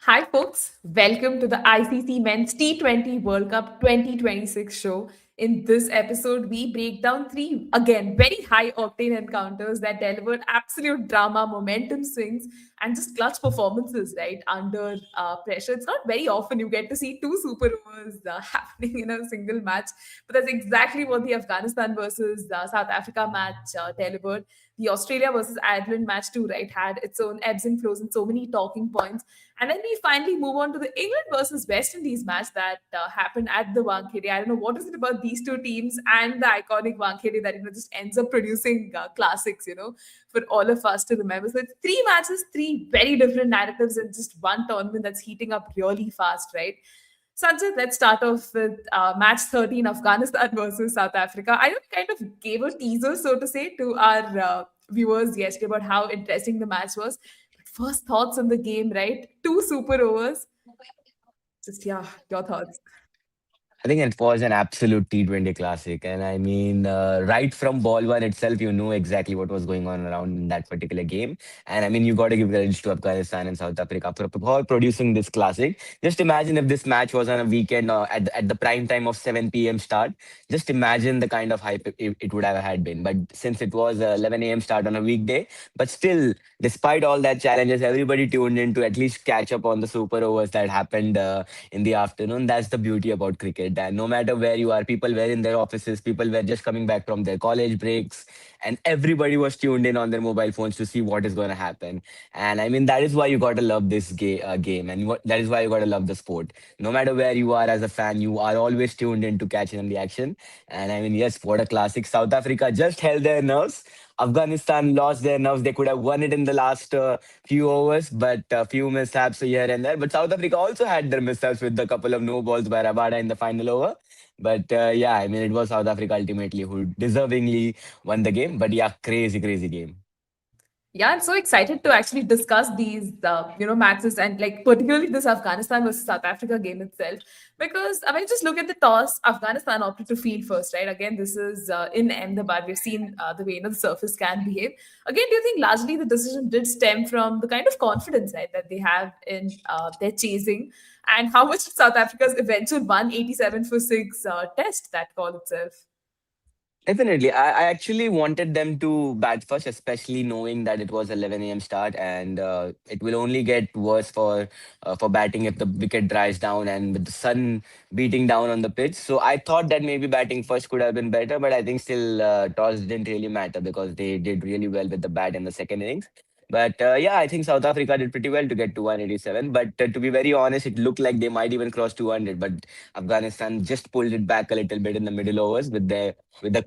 Hi, folks. Welcome to the ICC Men's T20 World Cup 2026 show. In this episode, we break down three, again, very high octane encounters that delivered absolute drama, momentum swings, and just clutch performances, right? Under pressure. It's not very often you get to see two super overs happening in a single match, but that's exactly what the Afghanistan versus South Africa match delivered. The Australia versus Ireland match, too, right, had its own ebbs and flows and so many talking points. And then we finally move on to the England versus West Indies match that happened at the Wankhede. I don't know what is it about these two teams and the iconic Wankhede that just ends up producing classics, for all of us to remember. So it's three matches, three very different narratives, and just one tournament that's heating up really fast, right? Sanchit, let's start off with match 13, Afghanistan versus South Africa. I kind of gave a teaser, so to say, to our viewers yesterday about how interesting the match was. But first thoughts on the game, right? Two super overs. Just, yeah, your thoughts. I think it was an absolute T20 classic. And I mean, right from ball one itself, you knew exactly what was going on around in that particular game. And I mean, you got to give credit to Afghanistan and South Africa for producing this classic. Just imagine if this match was on a weekend at the prime time of 7 p.m. start. Just imagine the kind of hype it would have had been. But since it was 11 a.m. start on a weekday, but still, despite all that challenges, everybody tuned in to at least catch up on the super overs that happened in the afternoon. That's the beauty about cricket. And no matter where you are, people were in their offices, people were just coming back from their college breaks, and everybody was tuned in on their mobile phones to see what is going to happen. And I mean, that is why you got to love this game, and that is why you got to love the sport. No matter where you are as a fan, you are always tuned in to catch in the action. And I mean, yes, what a classic! South Africa just held their nerves. Afghanistan lost their nerves. They could have won it in the last few overs, but a few mishaps here and there. But South Africa also had their mishaps with a couple of no balls by Rabada in the final over. But yeah, I mean, it was South Africa ultimately who deservingly won the game. But yeah, crazy, crazy game. Yeah, I'm so excited to actually discuss these, matches and like particularly this Afghanistan versus South Africa game itself. Because I mean, just look at the toss. Afghanistan opted to field first, right? Again, this is in Ahmedabad. We've seen the way the surface can behave. Again, do you think largely the decision did stem from the kind of confidence, right, that they have in their chasing, and how much South Africa's eventual 187 for six test that call itself? Definitely. I actually wanted them to bat first, especially knowing that it was 11 a.m. start, and it will only get worse for batting if the wicket dries down and with the sun beating down on the pitch. So I thought that maybe batting first could have been better, but I think still toss didn't really matter because they did really well with the bat in the second innings. But yeah, I think South Africa did pretty well to get to 187. But to be very honest, it looked like they might even cross 200. But Afghanistan just pulled it back a little bit in the middle overs with the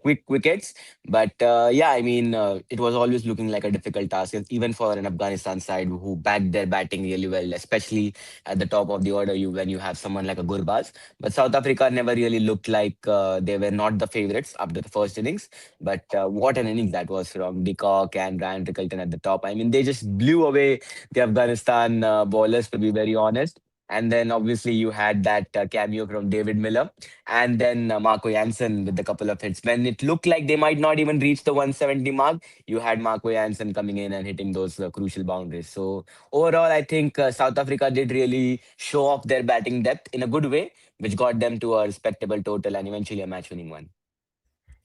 quick wickets. But yeah, I mean, it was always looking like a difficult task, even for an Afghanistan side who backed their batting really well, especially at the top of the order. When you have someone like a Gurbaz, but South Africa never really looked like they were not the favorites after the first innings. But what an innings that was from the Kock and Rickelton at the top. I mean, they just blew away the Afghanistan bowlers, to be very honest. And then obviously you had that cameo from David Miller and then Marco Jansen with a couple of hits. When it looked like they might not even reach the 170 mark, you had Marco Jansen coming in and hitting those crucial boundaries. So overall, I think South Africa did really show off their batting depth in a good way, which got them to a respectable total and eventually a match-winning one.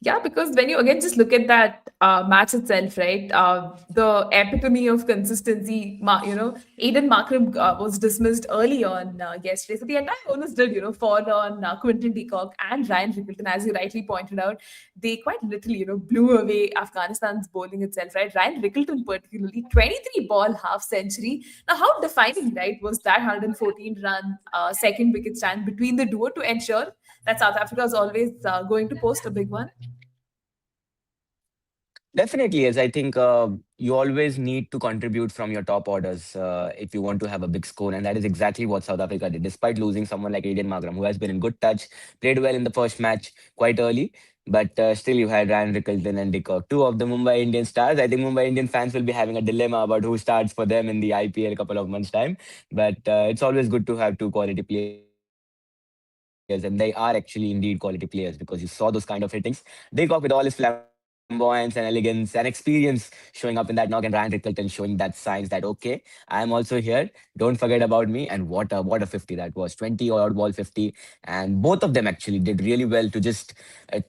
Yeah, because when you again just look at that match itself, right? The epitome of consistency, Aiden Markram was dismissed early on yesterday. So the entire owners did, fall on Quinton de Kock and Ryan Rickelton, as you rightly pointed out. They quite literally, blew away Afghanistan's bowling itself, right? Ryan Rickelton, particularly, 23 ball half century. Now, how defining, right, was that 114 run second wicket stand between the duo to ensure that South Africa is always going to post a big one? Definitely, yes. I think you always need to contribute from your top orders if you want to have a big score, and that is exactly what South Africa did. Despite losing someone like Aiden Markram, who has been in good touch, played well in the first match quite early, but still you had Ryan Rickelton and Dick Cock, two of the Mumbai Indian stars. I think Mumbai Indian fans will be having a dilemma about who starts for them in the IPL a couple of months' time. But it's always good to have two quality players, and they are actually indeed quality players because you saw those kind of hittings. Dick Cock with all his flamboyance, flamboyance and elegance and experience showing up in that knock, and Ryan Rickelton showing that signs that okay, I am also here. Don't forget about me. And what a 50 that was, 20 odd ball 50, and both of them actually did really well to just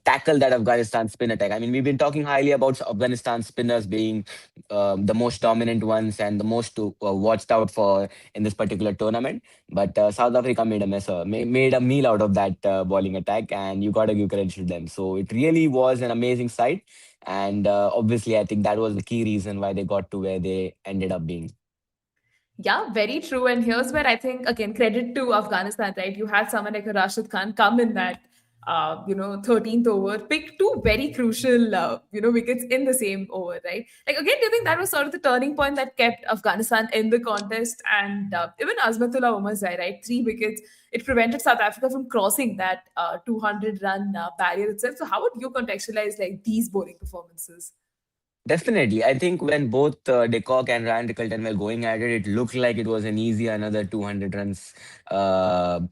tackle that Afghanistan spin attack. I mean, we've been talking highly about Afghanistan spinners being the most dominant ones and the most watched out for in this particular tournament. But South Africa made a made a meal out of that bowling attack, and you got to give credit to them. So it really was an amazing sight, and obviously, I think that was the key reason why they got to where they ended up being. Yeah, very true. And here's where I think, again, credit to Afghanistan, right? You had someone like a Rashid Khan come in that, 13th over, pick two very crucial, wickets in the same over, right? Like, again, do you think that was sort of the turning point that kept Afghanistan in the contest? And even Azmatullah Omarzai, right? 3 wickets. It prevented South Africa from crossing that 200-run barrier itself. So, how would you contextualize like these bowling performances? Definitely. I think when both De Kock and Ryan Rickelton were going at it, it looked like it was an easy another 200 runs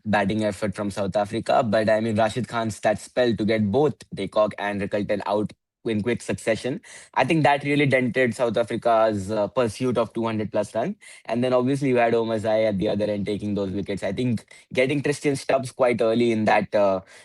batting effort from South Africa. But I mean, Rashid Khan's that spell to get both De Kock and Rickelton out in quick succession, I think that really dented South Africa's pursuit of 200 plus runs. And then obviously you had Omarzai at the other end taking those wickets. I think getting Tristan Stubbs quite early in that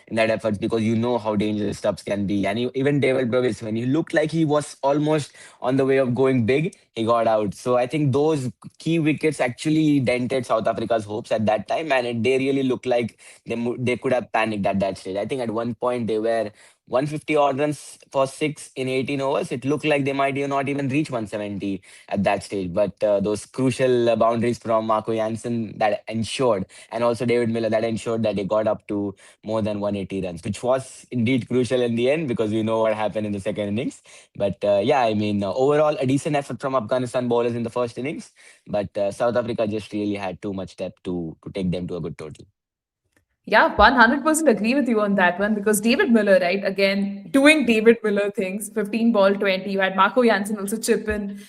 effort, because you know how dangerous Stubbs can be. And even David Bravis, when he looked like he was almost on the way of going big, he got out. So I think those key wickets actually dented South Africa's hopes at that time, and they really looked like they could have panicked at that stage. I think at one point they were 150 odd runs for six in 18 overs. It looked like they might not even reach 170 at that stage. But those crucial boundaries from Marco Jansen that ensured, and also David Miller, that ensured that they got up to more than 180 runs, which was indeed crucial in the end because we know what happened in the second innings. But yeah, I mean, overall, a decent effort from Afghanistan bowlers in the first innings. But South Africa just really had too much depth to take them to a good total. Yeah, 100% agree with you on that one because David Miller, right? Again, doing David Miller things, 15 ball 20. You had Marco Jansen also chip in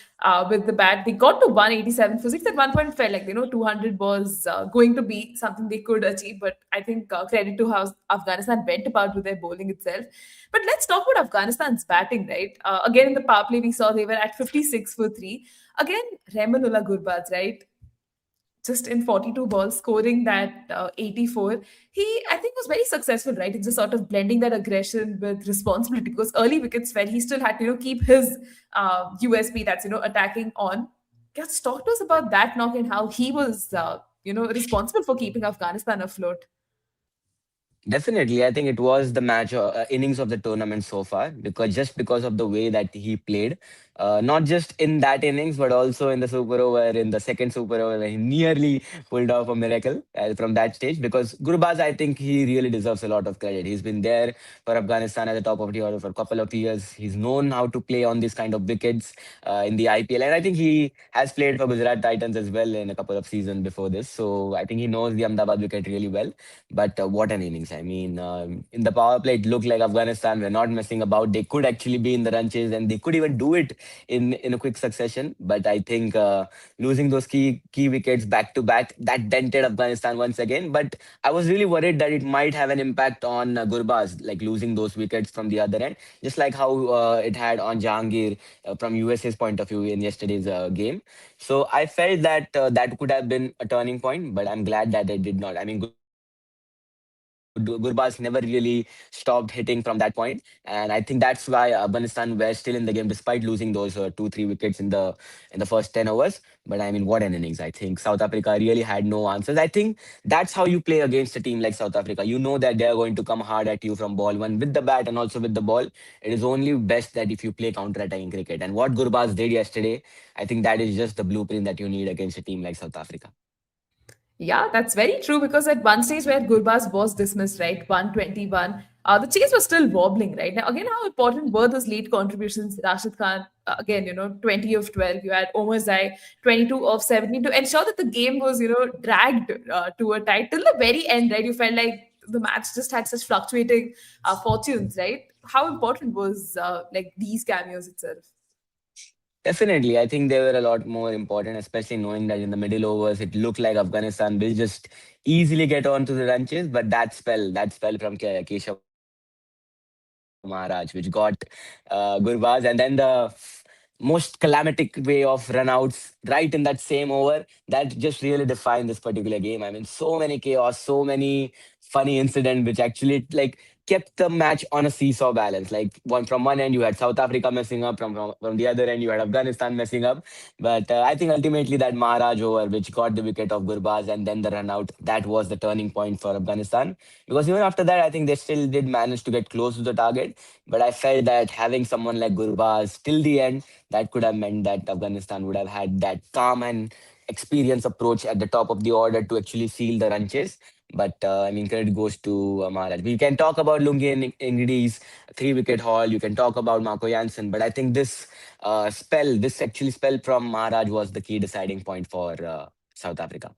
with the bat. They got to 187 for six. At one point, felt like, 200 was going to be something they could achieve. But I think credit to how Afghanistan went about with their bowling itself. But let's talk about Afghanistan's batting, right? Again, in the power play, we saw they were at 56 for three. Again, Rahmanullah Gurbaz, right? Just in 42 balls, scoring that 84. He, I think, was very successful, right? It's just sort of blending that aggression with responsibility because early wickets fell. He still had to, keep his USP that's, attacking on. Just talk to us about that knock and how he was, responsible for keeping Afghanistan afloat. Definitely, I think it was the match innings of the tournament so far because just because of the way that he played, not just in that innings but also in the super over, in the second super over, where he nearly pulled off a miracle from that stage. Because Gurbaz, I think he really deserves a lot of credit. He's been there for Afghanistan at the top of the order for a couple of years. He's known how to play on these kind of wickets in the IPL, and I think he has played for Gujarat Titans as well in a couple of seasons before this. So I think he knows the Ahmedabad wicket really well. But what an innings! I mean, in the power play, it looked like Afghanistan were not messing about. They could actually be in the run chase, and they could even do it in a quick succession. But I think losing those key wickets back to back, that dented Afghanistan once again. But I was really worried that it might have an impact on Gurbaz, like losing those wickets from the other end, just like how it had on Jahangir from USA's point of view in yesterday's game. So I felt that that could have been a turning point, but I'm glad that it did not. I mean, Gurbaz never really stopped hitting from that point, and I think that's why Afghanistan were still in the game despite losing those 2-3 wickets in the first 10 overs. But I mean, what an innings! I think South Africa really had no answers. I think that's how you play against a team like South Africa. You know that they are going to come hard at you from ball one with the bat and also with the ball. It is only best that if you play counter-attacking cricket. And what Gurbaz did yesterday, I think that is just the blueprint that you need against a team like South Africa. Yeah, that's very true because at one stage where Gurbaz was dismissed, right, 121, the chase was still wobbling, right? Now, again, how important were those late contributions? Rashid Khan, again, 20 of 12. You had Omar Zai, 22 of 17 to ensure that the game was, dragged to a tie till the very end, right? You felt like the match just had such fluctuating fortunes, right? How important was like these cameos itself? Definitely, I think they were a lot more important, especially knowing that in the middle overs, it looked like Afghanistan will just easily get on to the run chase. But that spell from Keshav Mahadevia, I think that was really important. Maharaj, which got Gurbaz, and then the most climactic way of runouts right in that same over that just really defined this particular game. I mean, so many chaos, so many funny incident which actually like kept the match on a seesaw balance. Like one from one end you had South Africa messing up, from the other end you had Afghanistan messing up. But I think ultimately that Maharaj over, which got the wicket of Gurbaz and then the run out, that was the turning point for Afghanistan. Because even after that, I think they still did manage to get close to the target. But I felt that having someone like Gurbaz till the end, that could have meant that Afghanistan would have had that calm and experienced approach at the top of the order to actually seal the run chase. But I mean, credit goes to Maharaj. We can talk about Lungi and Ingridi's 3 wicket haul. You can talk about Marco Jansen, but I think this actually spell from Maharaj was the key deciding point for South Africa.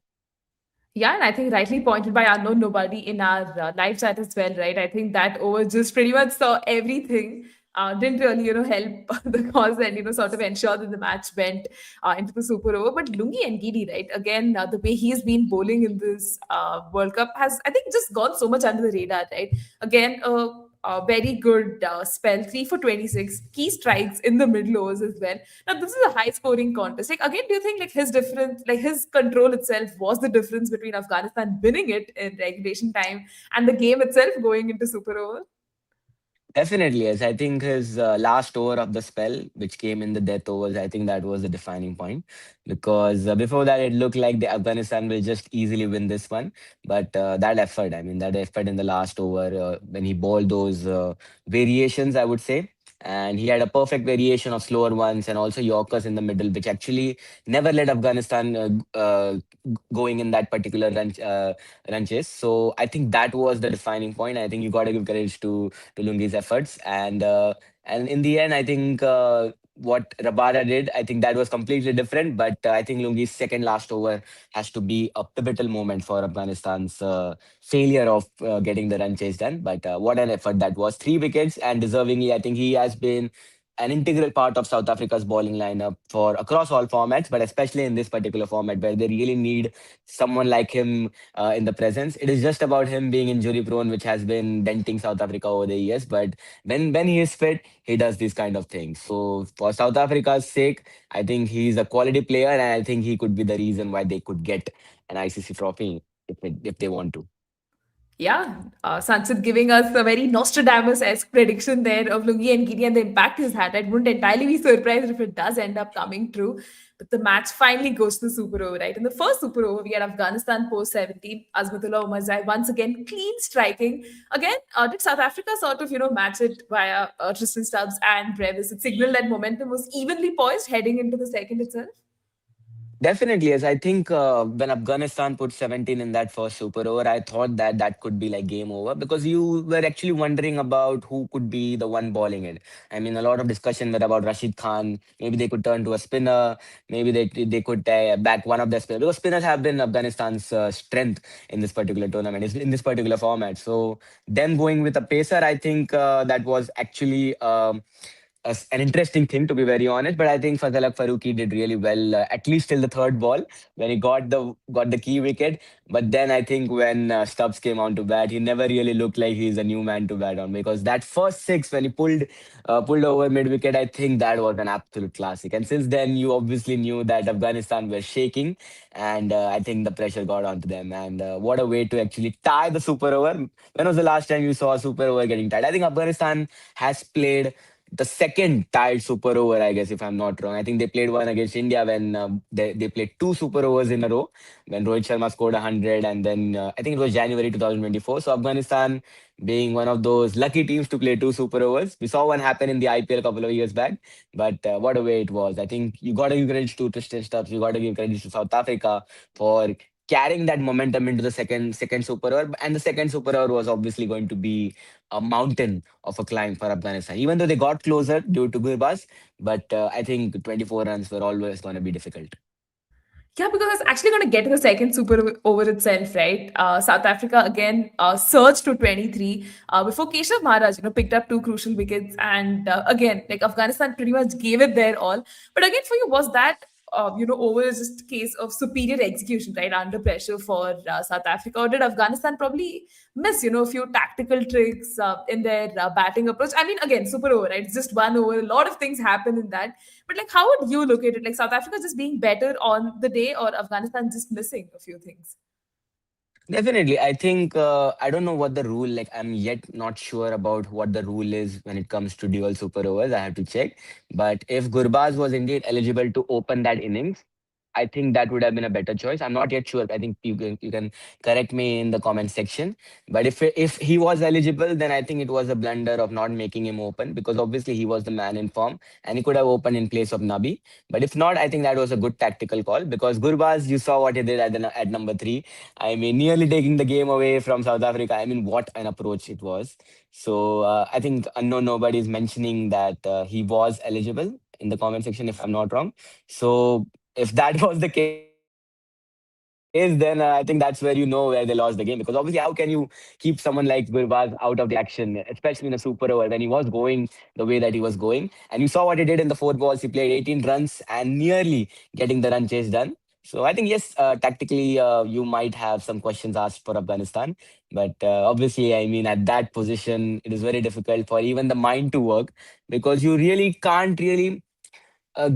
Yeah, and I think rightly pointed by unknown nobody in our live chat as well, right? I think that over just pretty much saw everything. Didn't really, help the cause and sort of ensure that the match went into the super over. But Lungi and Gidi, right? Again, the way he's been bowling in this World Cup has, I think, just gone so much under the radar, right? Again, a very good spell, 3 for 26, key strikes in the middle overs as well. Now, this is a high scoring contest. Like, again, do you think like his difference, like his control itself was the difference between Afghanistan winning it in regulation time and the game itself going into super over? Definitely, yes. I think his last over of the spell, which came in the death overs, I think that was the defining point. Because before that, it looked like the Afghanistan will just easily win this one. But that effort, I mean, that effort in the last over, when he bowled those variations, I would say. And he had a perfect variation of slower ones and also Yorkers in the middle, which actually never let Afghanistan going in that particular run chase. So I think that was the defining point. I think you got to give credit to Lungi's efforts. And in the end, I think what Rabada did, I think that was completely different. But I think Lungi's second last over has to be a pivotal moment for Afghanistan's failure of getting the run chase done. But what an effort that was! 3 wickets, and deservingly, I think he has been an integral part of South Africa's bowling lineup for across all formats, but especially in this particular format where they really need someone like him in the presence. It is just about him being injury prone, which has been denting South Africa over the years. But when he is fit, he does these kind of things. So for South Africa's sake, I think he's a quality player, and I think he could be the reason why they could get an ICC trophy if they want to. Yeah, Sanchit giving us a very Nostradamus-esque prediction there of Lungi and Giri and the impact he's had. I wouldn't entirely be surprised if it does end up coming true. But the match finally goes to the super over, right? In the first super over, we had Afghanistan post 17, Azmatullah Umarzai once again clean striking. Again, did South Africa sort of, match it via Tristan Stubbs and Brevis? It signaled that momentum was evenly poised heading into the second itself. Definitely, yes. I think when Afghanistan put 17 in that first super over, I thought that that could be like game over because you were actually wondering about who could be the one bowling it. I mean, a lot of discussion were about Rashid Khan. Maybe they could turn to a spinner. Maybe they could back one of their spinners because spinners have been Afghanistan's strength in this particular tournament, in this particular format. So them going with a pacer, I think that was actually. An interesting thing to be very honest. But I think Fazalak Faruqi did really well, at least till the third ball when he got the key wicket. But then I think when Stubbs came on to bat, he never really looked like he's a new man to bat on because that first six when he pulled over mid wicket, I think that was an absolute classic. And since then, you obviously knew that Afghanistan were shaking, and I think the pressure got onto them. And what a way to actually tie the super over. When was the last time you saw a super over getting tied? I think Afghanistan has played the second tied super over, I guess, if I'm not wrong. I think they played one against India when they played two super overs in a row when Rohit Sharma scored 100. And then I think it was January 2024. So Afghanistan being one of those lucky teams to play two super overs. We saw one happen in the IPL a couple of years back, but what a way it was. I think you got to give credit to Tristan Stubbs. You got to give credit to South Africa for carrying that momentum into the second super over. And the second super over was obviously going to be a mountain of a climb for Afghanistan, even though they got closer due to Gurbaz. But I think 24 runs were always going to be difficult. Yeah, because I was actually going to get to the second super over itself, right? South Africa again surged to 23 before Keshav Maharaj, picked up two crucial wickets, and again, like Afghanistan pretty much gave it their all. But again, for you, was that over is just a case of superior execution, right, under pressure for South Africa? Or did Afghanistan probably miss, a few tactical tricks in their batting approach? I mean, again, super over, right? It's just one over. A lot of things happen in that. But like, how would you look at it? Like South Africa just being better on the day, or Afghanistan just missing a few things? Definitely. I think I don't know what the rule like. I'm yet not sure about what the rule is when it comes to dual super overs. I have to check. But if Gurbaz was indeed eligible to open that innings, I think that would have been a better choice. I'm not yet sure. I think you can correct me in the comment section. But if he was eligible, then I think it was a blunder of not making him open, because obviously he was the man in form and he could have opened in place of Nabi. But if not, I think that was a good tactical call, because Gurbaz, you saw what he did at number three. I mean, nearly taking the game away from South Africa. I mean, what an approach it was. So I think unknown nobody is mentioning that he was eligible in the comment section, if I'm not wrong. So if that was the case, then I think that's where you know where they lost the game. Because obviously, how can you keep someone like Gurbaz out of the action, especially in a super over when he was going the way that he was going? And you saw what he did in the four balls. He played 18 runs and nearly getting the run chase done. So I think yes, tactically, you might have some questions asked for Afghanistan, but obviously, I mean, at that position, it is very difficult for even the mind to work, because you really can't really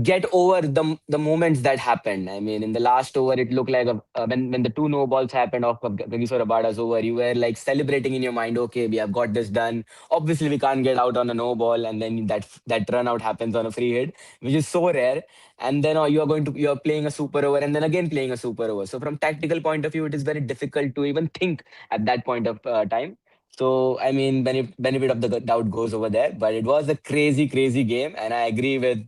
get over the moments that happened. I mean, in the last over, it looked like when the two no balls happened off of Gagiswar Rabada's over, you were like celebrating in your mind. Okay, we have got this done. Obviously, we can't get out on a no ball, and then that run out happens on a free hit, which is so rare. And then you're playing a super over, and then again playing a super over. So from tactical point of view, it is very difficult to even think at that point of time. So I mean, benefit of the doubt goes over there, but it was a crazy, crazy game, and I agree with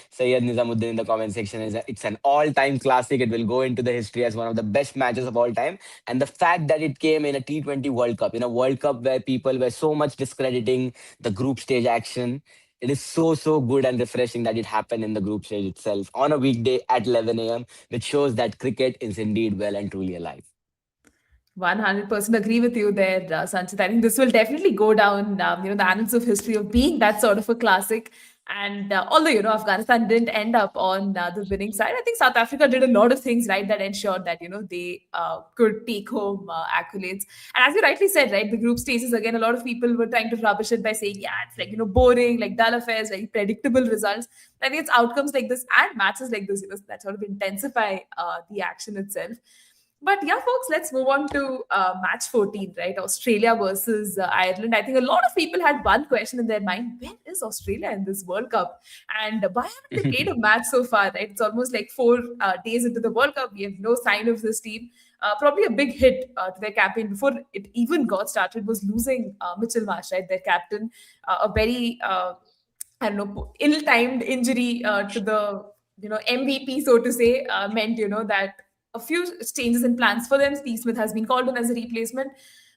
Sayyid Nizamuddin in the comment section. It's an all-time classic. It will go into the history as one of the best matches of all time. And the fact that it came in a T20 World Cup, in a World Cup where people were so much discrediting the group stage action, it is so good and refreshing that it happened in the group stage itself on a weekday at 11 a.m., which shows that cricket is indeed well and truly alive. 100% agree with you there, Sanchit. I think this will definitely go down, the annals of history of being that sort of a classic. And although, Afghanistan didn't end up on the winning side, I think South Africa did a lot of things right that ensured that, they could take home accolades. And as you rightly said, right, the group stages, again, a lot of people were trying to rubbish it by saying, yeah, it's like, boring, like dull affairs, very predictable results. I think it's outcomes like this and matches like this, that sort of intensify the action itself. But yeah, folks, let's move on to match 14, right? Australia versus Ireland. I think a lot of people had one question in their mind: where is Australia in this World Cup? And why haven't they played a match so far, right? It's almost like 4 days into the World Cup. We have no sign of this team. Probably a big hit to their campaign before it even got started was losing Mitchell Marsh, right? Their captain, a very I don't know, ill-timed injury to the MVP, so to say, meant that a few changes in plans for them. Steve Smith has been called on as a replacement.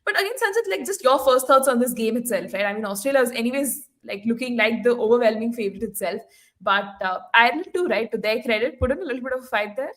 But again, Sanjit, like just your first thoughts on this game itself, right? I mean, Australia is anyways like looking like the overwhelming favorite itself, but Ireland too, right? To their credit, put in a little bit of a fight there.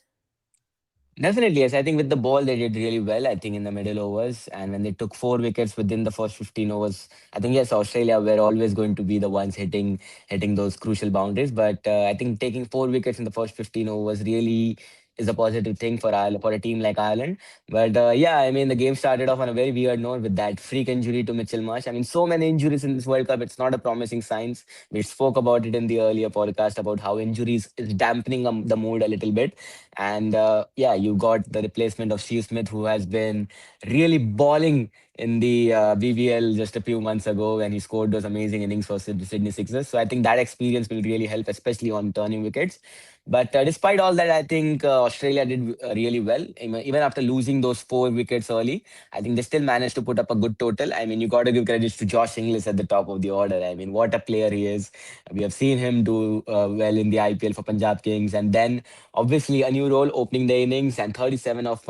Definitely, yes. I think with the ball, they did really well. I think in the middle overs, and when they took 4 wickets within the first 15 overs, I think yes, Australia were always going to be the ones hitting those crucial boundaries. But I think taking 4 wickets in the first 15 overs really is a positive thing for Ireland, for a team like Ireland. But yeah, I mean, the game started off on a very weird note with that freak injury to Mitchell Marsh. I mean, so many injuries in this World Cup. It's not a promising signs. We spoke about it in the earlier podcast about how injuries is dampening the mood a little bit. And yeah, you got the replacement of Steve Smith, who has been really balling in the BBL just a few months ago when he scored those amazing innings for Sydney Sixers. So I think that experience will really help, especially on turning wickets. But despite all that, I think Australia did really well. Even after losing those 4 wickets early, I think they still managed to put up a good total. I mean, you got to give credits to Josh Inglis at the top of the order. I mean, what a player he is. We have seen him do well in the IPL for Punjab Kings, and then obviously a new role opening the innings and 37 of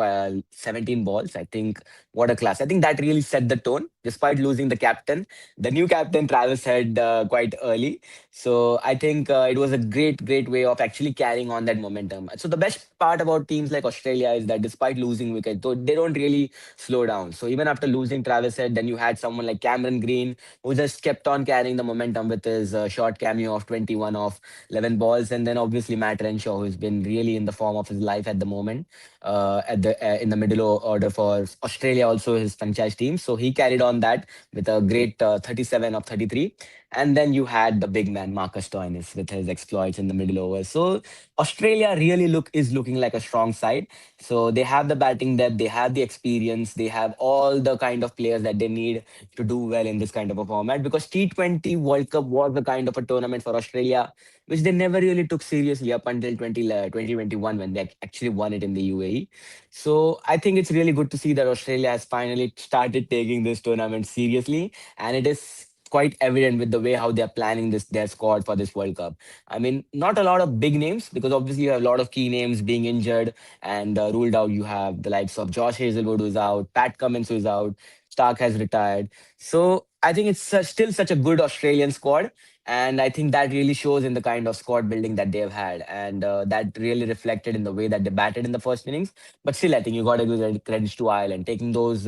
17 balls. I think what a class. I think that really set the tone. despite losing the captain, the new captain Travis Head quite early. So I think it was a great way of actually carrying on that momentum. So the best part about teams like Australia is that despite losing wicket, though they don't really slow down. So even after losing Travis Head, then you had someone like Cameron Green who just kept on carrying the momentum with his short cameo of 21 off 11 balls, and then obviously Matt Renshaw, who's been really in the form of his life at the moment, at the in the middle order for Australia, also his franchise team. So he carried on that with a great 37 of 33. And then you had the big man Marcus Stoinis with his exploits in the middle overs. So Australia really is looking like a strong side. So they have the batting depth, they have the experience, they have all the kind of players that they need to do well in this kind of a format, because T20 World Cup was the kind of a tournament for Australia which they never really took seriously up until 2021 when they actually won it in the UAE. So I think it's really good to see that Australia has finally started taking this tournament seriously, and it is quite evident with the way how they're planning this their squad for this World Cup. I mean, not a lot of big names, because obviously you have a lot of key names being injured and ruled out. You have the likes of Josh Hazelwood who's out, Pat Cummins who's out, Stark has retired. So I think it's still such a good Australian squad, and I think that really shows in the kind of squad building that they've had, and that really reflected in the way that they batted in the first innings. But still, I think you got to give credits to Ireland taking those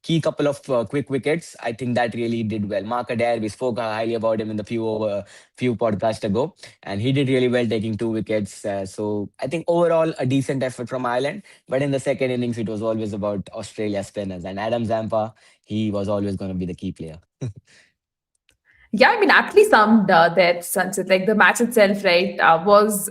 key couple of quick wickets. I think that really did well. Mark Adair, we spoke highly about him in the few podcasts ago, and he did really well taking 2 wickets. So I think overall a decent effort from Ireland. But in the second innings, it was always about Australia spinners, and Adam Zampa, he was always going to be the key player. Yeah, I mean, aptly summed that, Sanchit. Like the match itself, right, was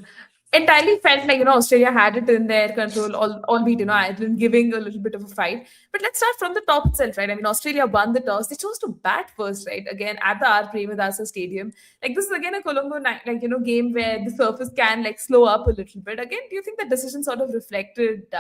entirely felt like, Australia had it in their control, albeit, Ireland giving a little bit of a fight. But let's start from the top itself, right? I mean, Australia won the toss. They chose to bat first, right? Again, at the R. Premadasa Stadium. Like, this is again a Colombo night, like, game where the surface can, like, slow up a little bit. Again, do you think that decision sort of reflected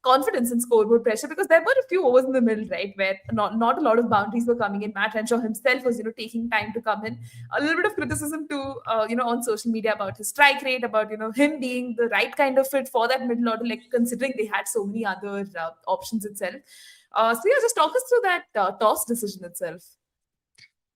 confidence in scoreboard pressure, because there were a few overs in the middle, right, where not a lot of boundaries were coming in. Matt Renshaw himself was, taking time to come in. A little bit of criticism too, on social media about his strike rate, about him being the right kind of fit for that middle order, like considering they had so many other options itself. So yeah, just talk us through that toss decision itself.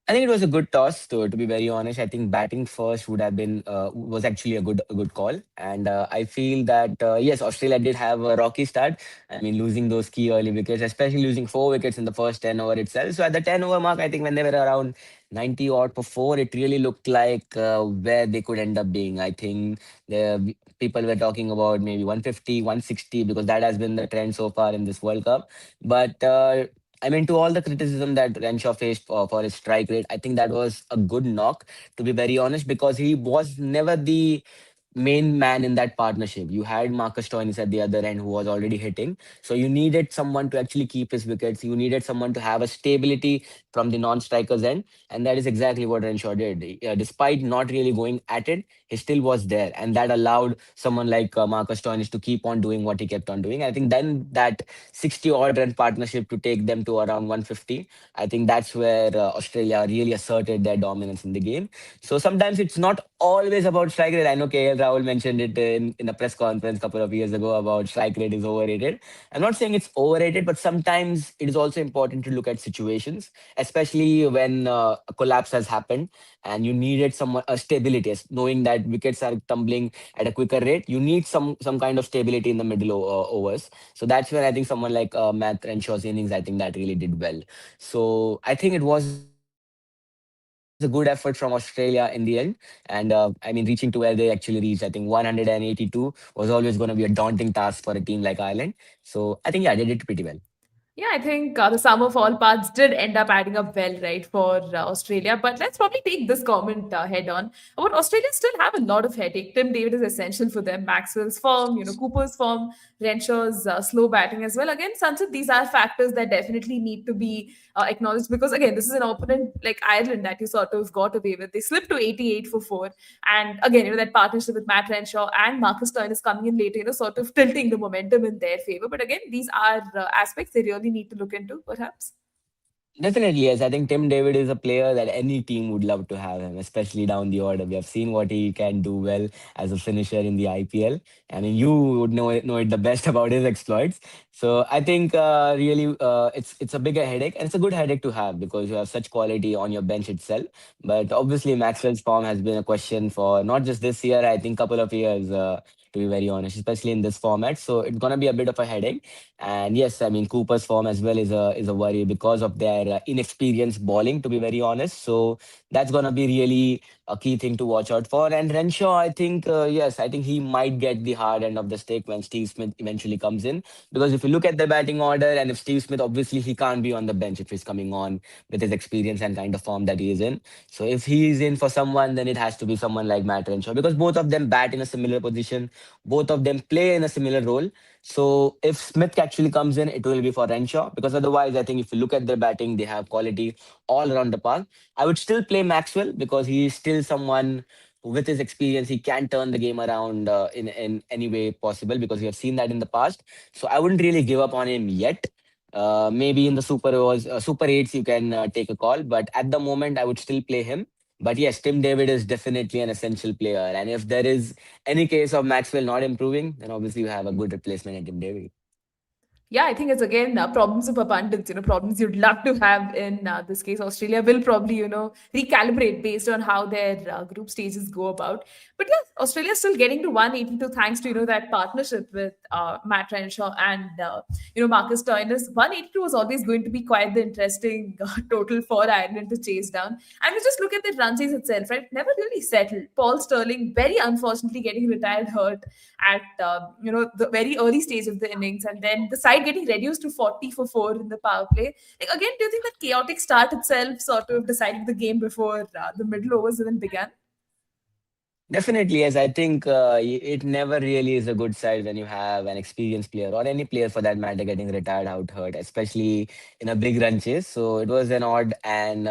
I think it was a good toss. To be very honest, I think batting first would have been was actually a good call, and I feel that yes, Australia did have a rocky start. I mean, losing those key early wickets, especially losing 4 wickets in the first 10 over itself. So at the 10 over mark, I think when they were around 90 odd for four, it really looked like where they could end up being. I think the people were talking about maybe 150, 160, because that has been the trend so far in this World Cup. But I mean, to all the criticism that Renshaw faced for his strike rate, I think that was a good knock, to be very honest, because he was never the main man in that partnership. You had Marcus Stoinis at the other end who was already hitting. So you needed someone to actually keep his wickets. You needed someone to have a stability from the non-strikers end. And that is exactly what Renshaw did. Despite not really going at it, he still was there. And that allowed someone like Marcus Stoinis to keep on doing what he kept on doing. I think then that 60 odd run partnership to take them to around 150, I think that's where Australia really asserted their dominance in the game. So sometimes it's not always about strike rate. I know KL Rahul mentioned it in a press conference a couple of years ago about strike rate is overrated. I'm not saying it's overrated, but sometimes it is also important to look at situations, especially when a collapse has happened and you needed some stability, knowing that wickets are tumbling at a quicker rate. You need some kind of stability in the middle overs. So that's where I think someone like Matt Renshaw's innings, I think that really did well. So I think it was a good effort from Australia in the end. And I mean, reaching to where they actually reached, I think 182 was always going to be a daunting task for a team like Ireland. So I think, yeah, they did it pretty well. Yeah, I think the sum of all parts did end up adding up well, right, for Australia. But let's probably take this comment head on. But Australia still have a lot of headache. Tim David is essential for them. Maxwell's form, Cooper's form, Renshaw's slow batting as well. Again, Sanchit, these are factors that definitely need to be acknowledged, because again, this is an opponent like Ireland that you sort of got away with. They slipped to 88 for four, and again, that partnership with Matt Renshaw and Marcus Stoinis coming in later, sort of tilting the momentum in their favor. But again, these are aspects they really need to look into, perhaps. Definitely, yes. I think Tim David is a player that any team would love to have him, especially down the order. We have seen what he can do well as a finisher in the IPL. I mean, you would know it the best about his exploits. So I think really it's a bigger headache, and it's a good headache to have because you have such quality on your bench itself. But obviously, Maxwell's form has been a question for not just this year. I think couple of years. To be very honest, especially in this format, so it's gonna be a bit of a headache. And yes, I mean Cooper's form as well is a worry because of their inexperienced bowling. To be very honest, so that's gonna be really a key thing to watch out for. And Renshaw, I think yes, I think he might get the hard end of the stick when Steve Smith eventually comes in. Because if you look at the batting order, and if Steve Smith, obviously he can't be on the bench if he's coming on with his experience and kind of form that he is in. So if he is in for someone, then it has to be someone like Matt Renshaw because both of them bat in a similar position, both of them play in a similar role. So if Smith actually comes in, it will be for Renshaw because otherwise, I think if you look at their batting, they have quality all around the park. I would still play Maxwell because he is still someone who, with his experience, he can turn the game around in any way possible because we have seen that in the past. So I wouldn't really give up on him yet. Maybe in the Super Eights, you can take a call, but at the moment, I would still play him. But yes, Tim David is definitely an essential player, and if there is any case of Maxwell not improving, then obviously you have a good replacement in Tim David. Yeah, I think it's again problems of abundance, problems you'd love to have in this case. Australia will probably, recalibrate based on how their group stages go about. But yeah, Australia's still getting to 182 thanks to, that partnership with Matt Renshaw and, Marcus Stoinis. 182 was always going to be quite the interesting total for Ireland to chase down. And we just look at the run chase itself, right? Never really settled. Paul Sterling, very unfortunately, getting retired hurt at the very early stage of the innings, and then the side getting reduced to 40 for 4 in the power play. Like again, do you think that chaotic start itself sort of decided the game before the middle overs even began? Definitely, yes. I think it never really is a good side when you have an experienced player or any player for that matter getting retired out hurt, especially in a big run chase. So it was an odd and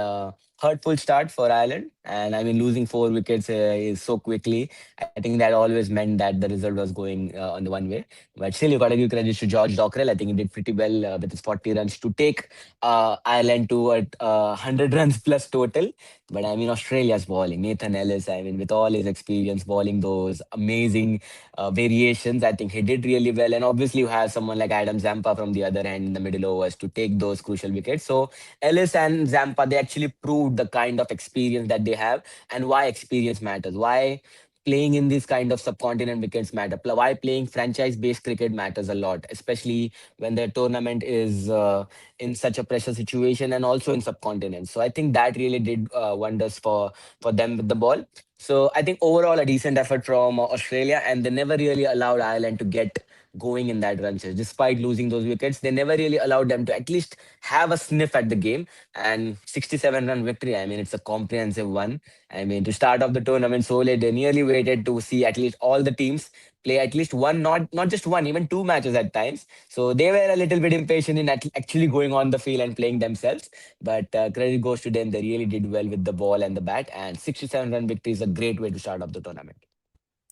hurtful start for Ireland. And I mean, losing 4 wickets is so quickly. I think that always meant that the result was going on the one way. But still, you got to give credit to George Dockrell. I think he did pretty well with his 40 runs to take Ireland to a 100 runs plus total. But I mean, Australia's bowling, Nathan Ellis, I mean, with all his experience bowling those amazing variations, I think he did really well. And obviously, you have someone like Adam Zampa from the other end in the middle overs to take those crucial wickets. So, Ellis and Zampa, they actually proved the kind of experience that they have and why experience matters. Why playing in these kind of subcontinent wickets matter. Why playing franchise-based cricket matters a lot, especially when the tournament is in such a pressure situation and also in subcontinent. So I think that really did wonders for them with the ball. So I think overall a decent effort from Australia, and they never really allowed Ireland to get going in that run chase. Despite losing those wickets, they never really allowed them to at least have a sniff at the game. And 67-run victory, I mean, it's a comprehensive one. I mean, to start off the tournament so late, they nearly waited to see at least all the teams play at least one, not just one, even two matches at times. So they were a little bit impatient in actually going on the field and playing themselves. But credit goes to them; they really did well with the ball and the bat. And 67-run victory is a great way to start off the tournament.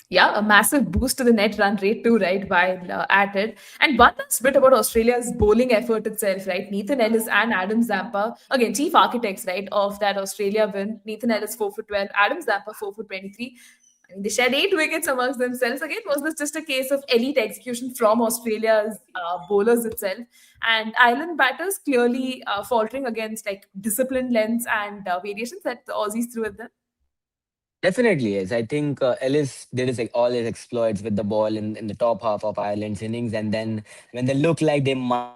Yeah, a massive boost to the net run rate too, right? While at it. And one last bit about Australia's bowling effort itself, right? Nathan Ellis and Adam Zampa, again, chief architects, right, of that Australia win. Nathan Ellis 4 for 12, Adam Zampa 4 for 23. I mean, they shared 8 wickets amongst themselves. Again, was this just a case of elite execution from Australia's bowlers itself? And Ireland batters clearly faltering against like disciplined lengths and variations that the Aussies threw at them. Definitely, yes. I think Ellis did all his exploits with the ball in the top half of Ireland's innings, and then when they look like they might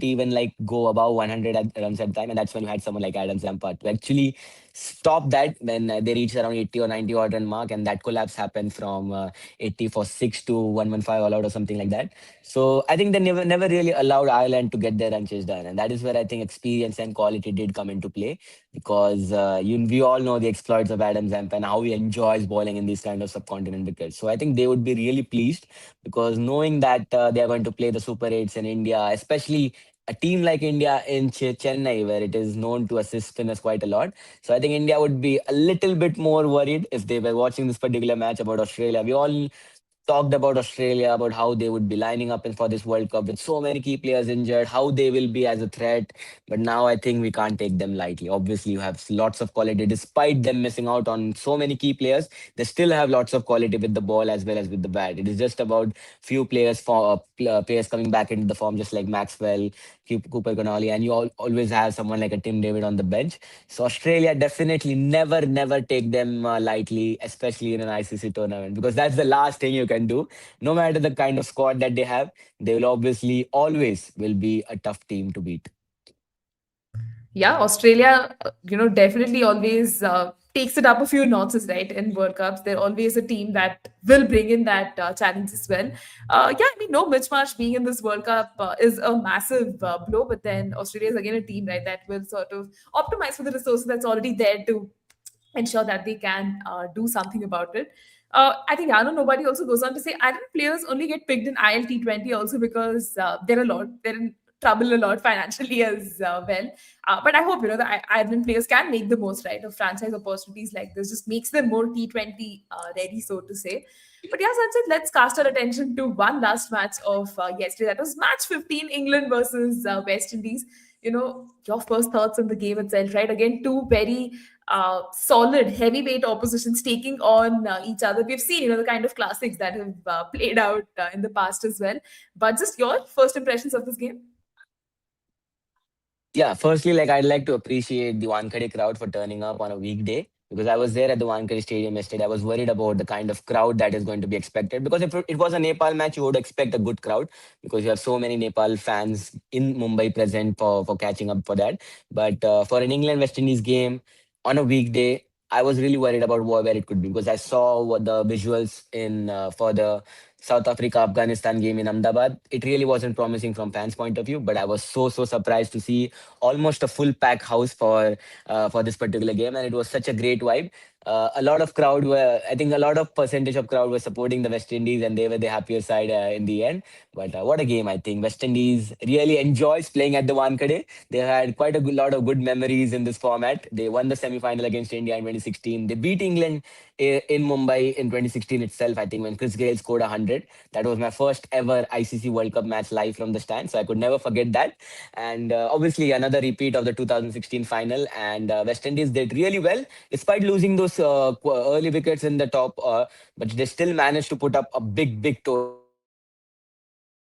even like go above 100 runs at the time, and that's when you had someone like Adam Zampa to actually stop that when they reached around 80 or 90 odd run mark, and that collapse happened from 80 for 6 to 115 all out or something like that. So I think they never really allowed Ireland to get their run chase done, and that is where I think experience and quality did come into play because we all know the exploits of Adam Zampa and how he enjoys bowling in these kind of subcontinent wickets. So I think they would be really pleased because knowing that they are going to play the Super Eights in India, especially a team like India in Chennai, where it is known to assist spinners quite a lot. So I think India would be a little bit more worried if they were watching this particular match about Australia. We all talked about Australia, about how they would be lining up in for this World Cup with so many key players injured, how they will be as a threat. But now I think we can't take them lightly. Obviously, you have lots of quality. Despite them missing out on so many key players, they still have lots of quality with the ball as well as with the bat. It is just about few players for players coming back into the form, just like Maxwell, Cooper Connolly, and you always have someone like a Tim David on the bench. So Australia definitely never take them lightly, especially in an ICC tournament, because that's the last thing you can do. No matter the kind of squad that they have, they will obviously always will be a tough team to beat. Yeah, Australia, definitely always takes it up a few notches, right? In World Cups, they're always a team that will bring in that challenge as well. Yeah, I mean, no mismatch being in this World Cup is a massive blow, but then Australia is again a team, right, that will sort of optimize for the resources that's already there to ensure that they can do something about it. I think Yano Nobody also goes on to say Ireland players only get picked in IL T20 also because they're in trouble a lot financially as well. But I hope the Ireland players can make the most right of franchise opportunities like this. Just makes them more T20 ready, so to say. But yeah, Sanchit, let's cast our attention to one last match of yesterday. That was match 15, England versus West Indies. Your first thoughts on the game itself, right? Again, two very solid heavyweight oppositions taking on each other. We've seen, the kind of classics that have played out in the past as well. But just your first impressions of this game? Yeah, firstly, like I'd like to appreciate the Wankhede crowd for turning up on a weekday because I was there at the Wankhede Stadium yesterday. I was worried about the kind of crowd that is going to be expected because if it was a Nepal match, you would expect a good crowd because you have so many Nepal fans in Mumbai present for catching up for that. But for an England West Indies game on a weekday, I was really worried about where it could be because I saw what the visuals in for the South Africa Afghanistan game in Ahmedabad. It really wasn't promising from fans' point of view, but I was so surprised to see almost a full pack house for this particular game, and it was such a great vibe. A lot of crowd were, I think, a lot of percentage of crowd were supporting the West Indies, and they were the happier side in the end. But what a game! I think West Indies really enjoys playing at the Wankhede. They had quite a lot of good memories in this format. They won the semi-final against India in 2016. They beat England in Mumbai in 2016 itself. I think when Chris Gayle scored 100. That was my first ever ICC World Cup match live from the stand, so I could never forget that. And obviously, another repeat of the 2016 final. And West Indies did really well, despite losing those early wickets in the top, but they still managed to put up a big total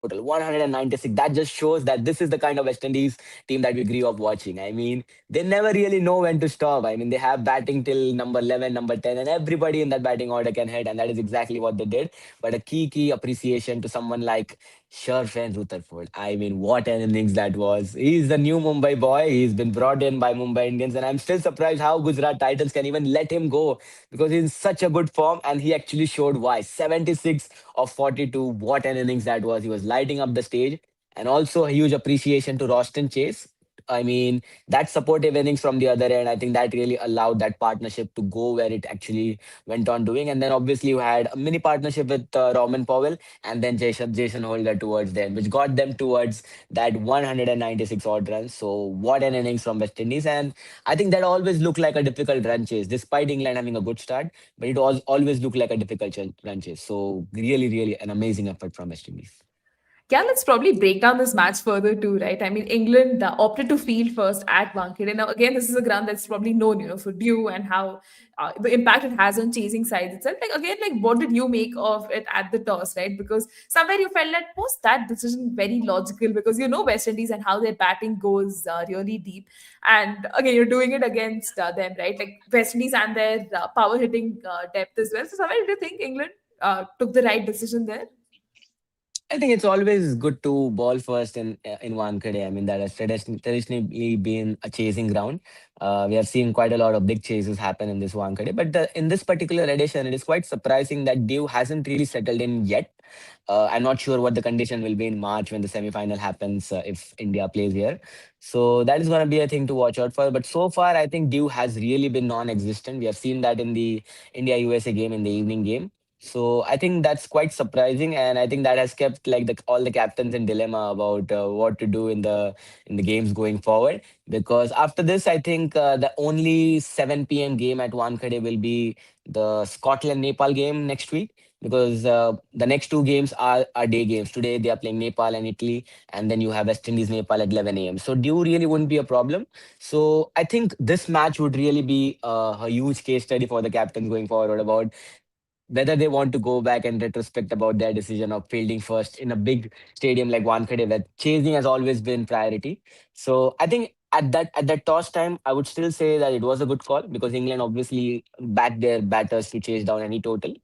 196. That just shows that this is the kind of West Indies team that we grew up watching. I mean, they never really know when to stop. I mean, they have batting till number 11, number 10, and everybody in that batting order can hit, and that is exactly what they did. But a key appreciation to someone like Sherfan Rutherford. I mean, what an innings that was. He's the new Mumbai boy. He's been brought in by Mumbai Indians, and I'm still surprised how Gujarat Titans can even let him go because he's in such a good form, and he actually showed why. 76 of 42. What an innings that was. He was lighting up the stage. And also a huge appreciation to Roston Chase. I mean, that supportive innings from the other end, I think that really allowed that partnership to go where it actually went on doing. And then obviously you had a mini partnership with Roman Powell and then Jason Holder towards the end, which got them towards that 196 odd runs. So what an innings from West Indies. And I think that always looked like a difficult run chase, despite England having a good start, but it was always looked like a difficult run chase. So really an amazing effort from West Indies. Yeah, let's probably break down this match further too, right? I mean, England opted to field first at Wankhede. Now, again, this is a ground that's probably known, for dew and how the impact it has on chasing sides itself. Like, again, like, what did you make of it at the toss, right? Because somewhere you felt like, was that decision very logical? Because West Indies and how their batting goes really deep. And again, you're doing it against them, right? Like, West Indies and their power hitting depth as well. So, somewhere do you think England took the right decision there? I think it's always good to ball first in Wankhede. I mean, that has traditionally been a chasing ground. We have seen quite a lot of big chases happen in this Wankhede, but in this particular edition, it is quite surprising that Dew hasn't really settled in yet. I'm not sure what the condition will be in March when the semi-final happens if India plays here. So that is going to be a thing to watch out for. But so far, I think Dew has really been non-existent. We have seen that in the India USA game in the evening game. So I think that's quite surprising, and I think that has kept like all the captains in dilemma about what to do in the games going forward. Because after this, I think the only 7 p.m. game at Wankhede will be the Scotland Nepal game next week. Because the next two games are day games. Today they are playing Nepal and Italy, and then you have West Indies Nepal at 11 a.m. So due really wouldn't be a problem. So I think this match would really be a huge case study for the captains going forward about whether they want to go back and retrospect about their decision of fielding first in a big stadium like Wankhede, where chasing has always been priority. So I think at that toss time, I would still say that it was a good call because England obviously backed their batters to chase down any total.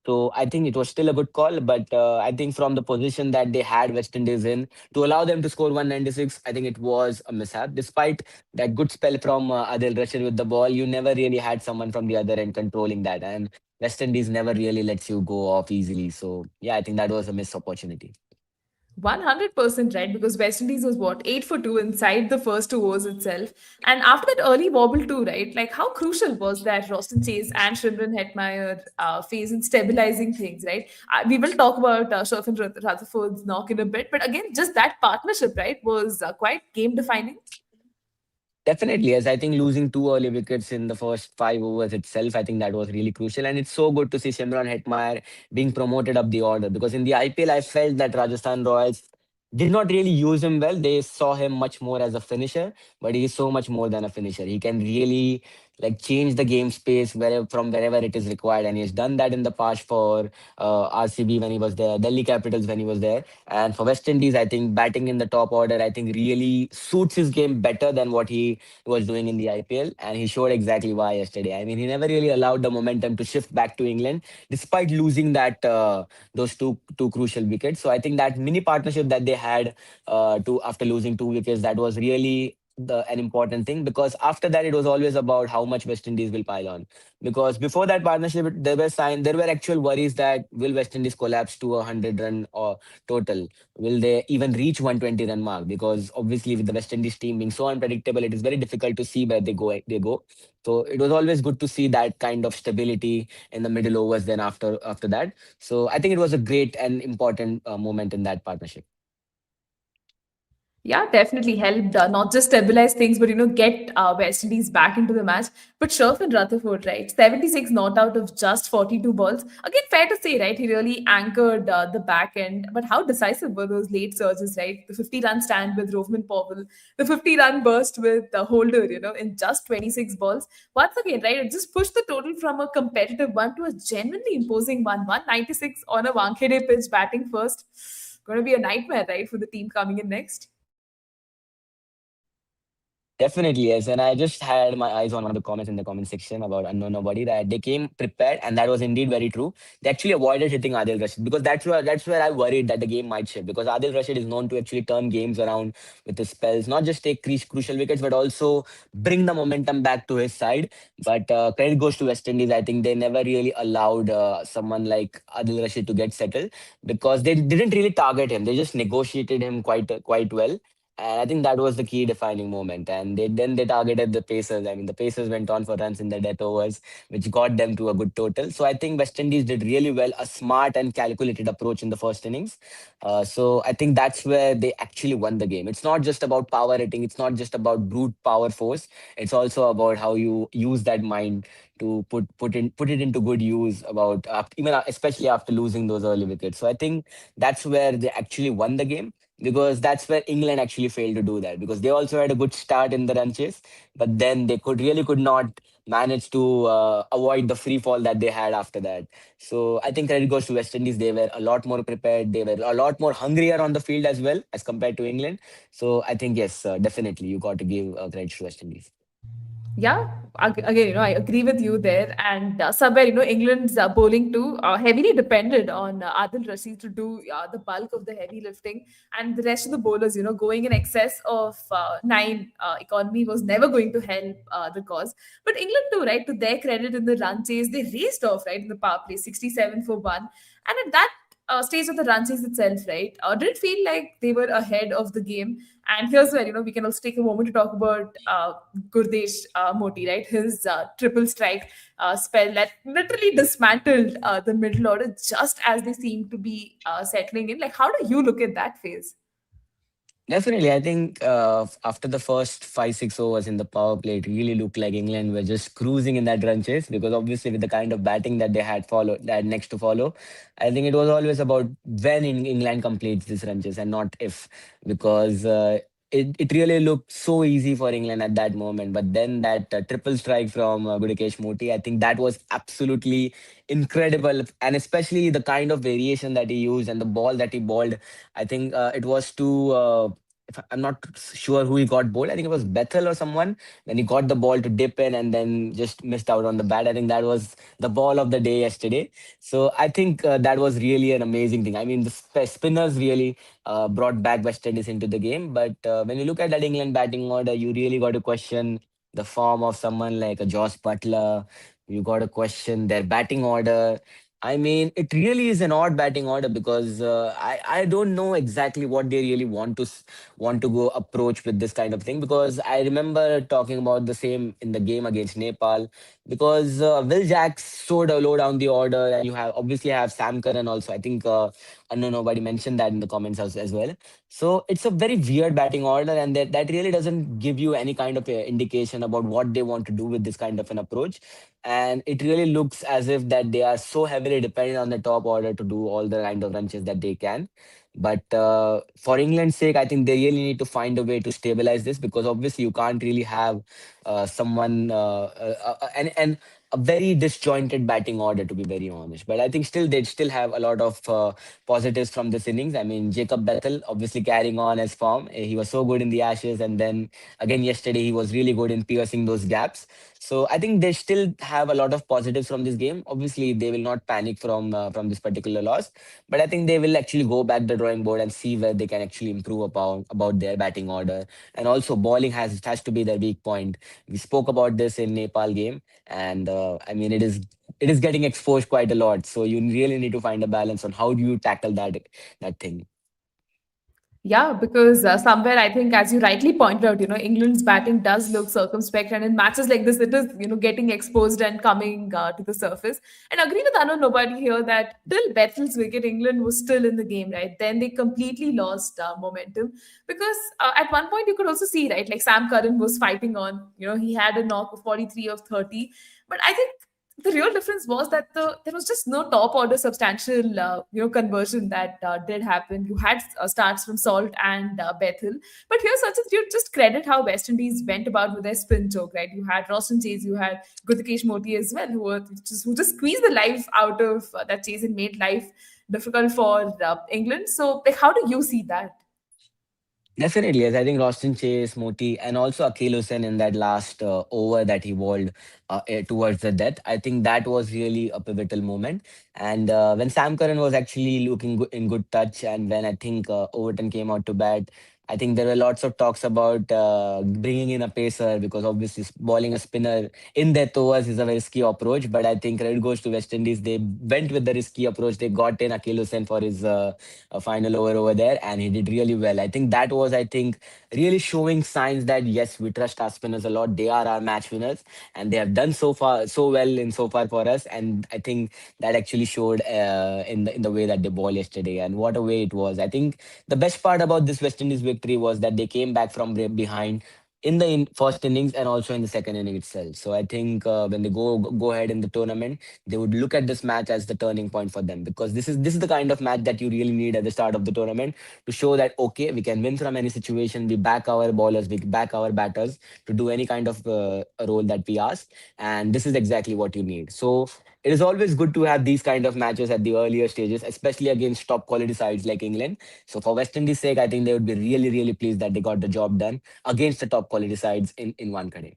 So I think it was still a good call, but I think from the position that they had West Indies in to allow them to score 196, I think it was a mishap. Despite that good spell from Adil Rashid with the ball, you never really had someone from the other end controlling that, and West Indies never really lets you go off easily. So yeah, I think that was a missed opportunity. 100% right, because West Indies was what, 8 for 2 inside the first 2 overs itself. And after that early wobble, too, right? Like, how crucial was that Roston Chase and Shimron Hetmeyer phase in stabilizing things, right? We will talk about Sherfin Rutherford's knock in a bit, but again, just that partnership, right, was quite game defining. Definitely, as I think losing two early wickets in the first 5 overs itself, I think that was really crucial. And it's so good to see Shimron Hetmeyer being promoted up the order because in the IPL, I felt that Rajasthan Royals did not really use him well. They saw him much more as a finisher, but he is so much more than a finisher. He can really like change the game space from wherever it is required, and he's done that in the past for RCB when he was there, Delhi Capitals when he was there, and for West Indies, I think batting in the top order, I think really suits his game better than what he was doing in the IPL, and he showed exactly why yesterday. I mean, he never really allowed the momentum to shift back to England, despite losing that those two crucial wickets. So I think that mini partnership that they had to after losing two wickets, that was really an important thing because after that it was always about how much West Indies will pile on. Because before that partnership, there were actual worries that will West Indies collapse to 100 run or total, will they even reach 120 run mark? Because obviously with the West Indies team being so unpredictable, it is very difficult to see where they go. So it was always good to see that kind of stability in the middle overs then after that. So I think it was a great and important moment in that partnership. Yeah, definitely helped not just stabilize things, but get West Indies back into the match. But Sherfin Rutherford, right, 76 not out of just 42 balls. Again, fair to say, right, he really anchored the back end. But how decisive were those late surges, right? The 50-run stand with Rovman Powell, the 50-run burst with Holder, in just 26 balls. Once again, right, it just pushed the total from a competitive one to a genuinely imposing one. 196 on a Wankhede pitch, batting first. Going to be a nightmare, right, for the team coming in next. Definitely, yes. And I just had my eyes on one of the comments in the comment section about Unknown Nobody that they came prepared, and that was indeed very true. They actually avoided hitting Adil Rashid because that's where I worried that the game might shift because Adil Rashid is known to actually turn games around with his spells, not just take crucial wickets, but also bring the momentum back to his side. But credit goes to West Indies. I think they never really allowed someone like Adil Rashid to get settled because they didn't really target him. They just negotiated him quite well, and I think that was the key defining moment. And they targeted the Pacers. I mean, the Pacers went on for runs in the death overs, which got them to a good total. So I think West Indies did really well, a smart and calculated approach in the first innings. So I think that's where they actually won the game. It's not just about power hitting. It's not just about brute power force. It's also about how you use that mind to put it into good use about especially after losing those early wickets. So I think that's where they actually won the game because that's where England actually failed to do that because they also had a good start in the run chase, but then they could not manage to avoid the free fall that they had after that. So I think credit goes to West Indies. They were a lot more prepared. They were a lot more hungrier on the field as well as compared to England. So I think yes, definitely you got to give credit to West Indies. Yeah, again, I agree with you there. And somewhere, England's bowling too heavily depended on Adil Rashid to do the bulk of the heavy lifting, and the rest of the bowlers, going in excess of nine economy was never going to help the cause. But England too, right? To their credit, in the run chase, they raced off right in the power play, 67 for one, and at that. stage of the run chase itself, right? Did it feel like they were ahead of the game? And here's where we can also take a moment to talk about Gurdesh Moti, right? His triple strike spell that literally dismantled the middle order just as they seemed to be settling in. Like, how do you look at that phase? Definitely, I think after the first 5 6 overs in the power play, it really looked like England were just cruising in that run chase because obviously with the kind of batting that they had followed, that next to follow, I think it was always about when England completes this run chase and not if, because it really looked so easy for England at that moment. But then that triple strike from Gurbaz Moti, I think that was absolutely incredible, and especially the kind of variation that he used and the ball that he bowled. I think it was to. If I'm not sure who he got bowled. I think it was Bethel or someone. When he got the ball to dip in and then just missed out on the bat. I think that was the ball of the day yesterday. So I think that was really an amazing thing. I mean, the spinners really brought back West Indies into the game. But when you look at that England batting order, you really got to question the form of someone like a Josh Butler. You got to question their batting order. I mean, it really is an odd batting order because I don't know exactly what they really want to go approach with this kind of thing, because I remember talking about the same in the game against Nepal, because Will Jacks sort of low down the order, and you have obviously have Sam Curran also. I think I know nobody mentioned that in the comments as well. So it's a very weird batting order, and that really doesn't give you any kind of indication about what they want to do with this kind of an approach. And it really looks as if that they are so heavily dependent on the top order to do all the kind of lunches that they can. But for England's sake, I think they really need to find a way to stabilize this, because obviously you can't really have someone and a very disjointed batting order, to be very honest. But I think still they'd still have a lot of positives from this innings. I mean, Jacob Bethel obviously carrying on as form. He was so good in the Ashes, and then again yesterday he was really good in piercing those gaps. So I think they still have a lot of positives from this game. Obviously, they will not panic from this particular loss, but I think they will actually go back the drawing board and see where they can actually improve about their batting order. And also, bowling has to be their weak point. We spoke about this in Nepal game, and I mean it is getting exposed quite a lot. So you really need to find a balance on how do you tackle that thing. Yeah, because somewhere I think, as you rightly pointed out, England's batting does look circumspect, and in matches like this, it is getting exposed and coming to the surface. And agree with Anu Nobody here that till Bethel's wicket, England was still in the game, right? Then they completely lost momentum because at one point you could also see, right, like Sam Curran was fighting on, he had a knock of 43 of 30, but I think the real difference was that there was just no top order substantial conversion that did happen. You had starts from Salt and Bethel, but here's such a you just credit how West Indies went about with their spin joke, right? You had Roshan Chase, you had Gurbaz Moti as well, who just squeezed the life out of that chase and made life difficult for England. So like, how do you see that? Definitely, yes. I think Rostin Chase, Moti, and also Akhil Hussain in that last over that he bowled towards the death. I think that was really a pivotal moment. And when Sam Curran was actually looking in good touch, and when I think Overton came out to bat, I think there were lots of talks about bringing in a pacer, because obviously bowling a spinner in death overs is a very risky approach. But I think credit goes to West Indies. They went with the risky approach. They got in Akhil Hussain for his final over there, and he did really well. I think that was, I think, really showing signs that yes, we trust our spinners a lot. They are our match winners, and they have done so far so well in so far for us. And I think that actually showed in the way that they ball yesterday, and what a way it was. I think the best part about this West Indies victory was that they came back from behind in the first innings and also in the second inning itself. So I think when they go ahead in the tournament, they would look at this match as the turning point for them, because this is the kind of match that you really need at the start of the tournament to show that okay, we can win from any situation. We back our bowlers, we back our batters to do any kind of a role that we ask, and this is exactly what you need. So it is always good to have these kind of matches at the earlier stages, especially against top quality sides like England. So for West Indies' sake, I think they would be really, really pleased that they got the job done against the top quality sides in Wankhede.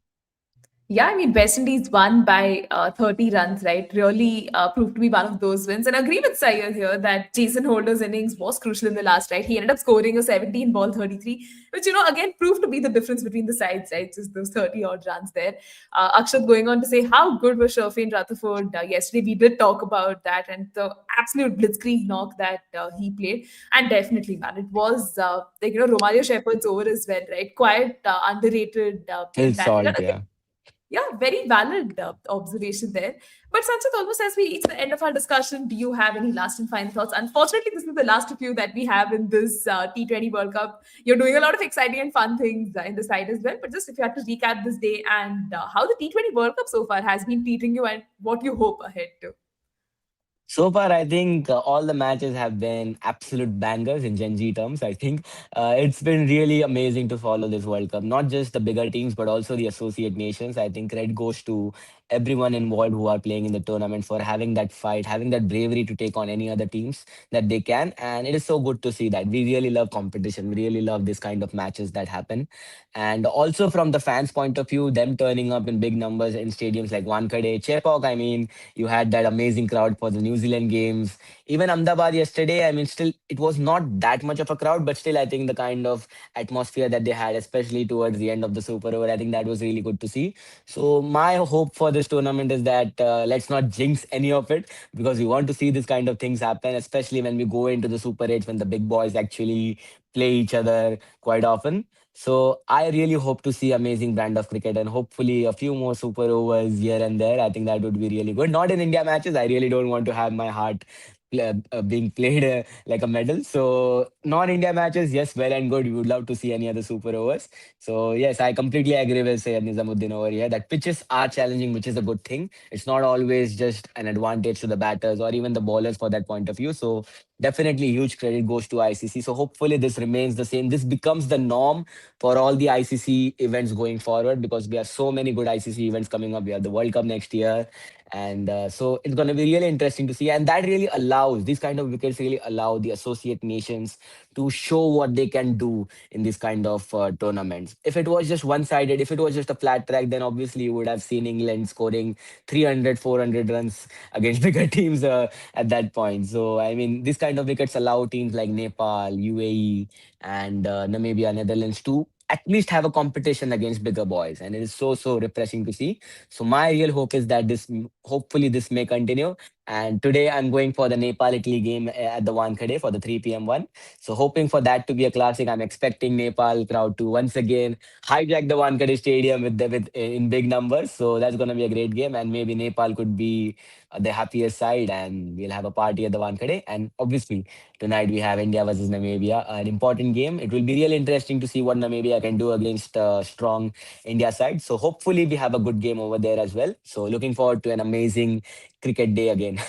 Yeah, I mean, West Indies won by 30 runs, right? Really proved to be one of those wins. And I agree with Sayyid here that Jason Holder's innings was crucial in the last, right? He ended up scoring a 17 ball 33, which, again proved to be the difference between the sides, right? Just those 30 odd runs there. Akshat going on to say how good was Sherfane Rutherford yesterday. We did talk about that and the absolute blitzkrieg knock that he played. And definitely, man, it was Romario Shepherd's over as well, right? Quite underrated in It's that regard. salt, yeah. Yeah, very valid observation there. But Sanchit, almost as we reach the end of our discussion, do you have any last and final thoughts? Unfortunately, this is the last of you that we have in this T20 World Cup. You're doing a lot of exciting and fun things in the side as well. But just if you had to recap this day and how the T20 World Cup so far has been treating you and what you hope ahead to. So far, I think all the matches have been absolute bangers in Gen Z terms. I think it's been really amazing to follow this World Cup. Not just the bigger teams, but also the associate nations. I think credit goes to everyone involved who are playing in the tournament for having that fight, having that bravery to take on any other teams that they can. And it is so good to see that. We really love competition. We really love this kind of matches that happen. And also from the fans' point of view, them turning up in big numbers in stadiums like Wankhede, Chepauk, I mean, you had that amazing crowd for the New Zealand games. Even Ahmedabad yesterday, I mean, still, it was not that much of a crowd, but still, I think the kind of atmosphere that they had, especially towards the end of the Super Over, I think that was really good to see. So, my hope for this tournament is that let's not jinx any of it because we want to see this kind of things happen, especially when we go into the Super 8 when the big boys actually play each other quite often. So I really hope to see amazing brand of cricket and hopefully a few more super overs here and there. I think that would be really good. Not in India matches. I really don't want to have my heart being played like a medal. So non-India matches, yes, well and good. We would love to see any other super overs. So yes, I completely agree with Sayyid Nizamuddin over here that pitches are challenging, which is a good thing. It's not always just an advantage to the batters or even the bowlers for that point of view. So definitely huge credit goes to ICC. So hopefully this remains the same. This becomes the norm for all the ICC events going forward because we have so many good ICC events coming up. We have the World Cup next year. And so it's going to be really interesting to see. And that really allows, these kind of wickets really allow the associate nations to show what they can do in this kind of tournaments. If it was just one-sided, if it was just a flat track, then obviously you would have seen England scoring 300, 400 runs against bigger teams at that point. So, I mean, this kind of wickets allow teams like Nepal, UAE, and Namibia, Netherlands to at least have a competition against bigger boys. And it is so, so refreshing to see. So my real hope is that hopefully this may continue. And today I'm going for the Nepal Italy game at the Wankhede for the 3 p.m. one. So hoping for that to be a classic. I'm expecting Nepal crowd to once again hijack the Wankhede Stadium with in big numbers. So that's going to be a great game, and maybe Nepal could be the happiest side, and we'll have a party at the Wankhede. And obviously tonight we have India versus Namibia, an important game. It will be really interesting to see what Namibia can do against strong India side. So hopefully we have a good game over there as well. So looking forward to an amazing cricket day again.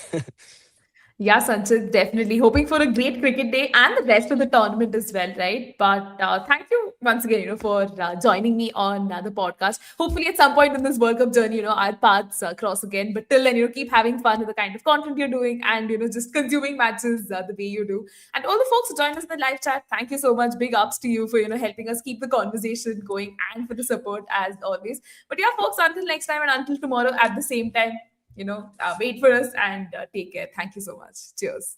Yeah, Sanchit, definitely hoping for a great cricket day and the rest of the tournament as well, right? But thank you once again, for joining me on the podcast. Hopefully, at some point in this World Cup journey, our paths cross again. But till then, keep having fun with the kind of content you're doing and just consuming matches the way you do. And all the folks who joined us in the live chat, thank you so much. Big ups to you for helping us keep the conversation going and for the support as always. But yeah, folks, until next time and until tomorrow at the same time, wait for us and take care. Thank you so much. Cheers.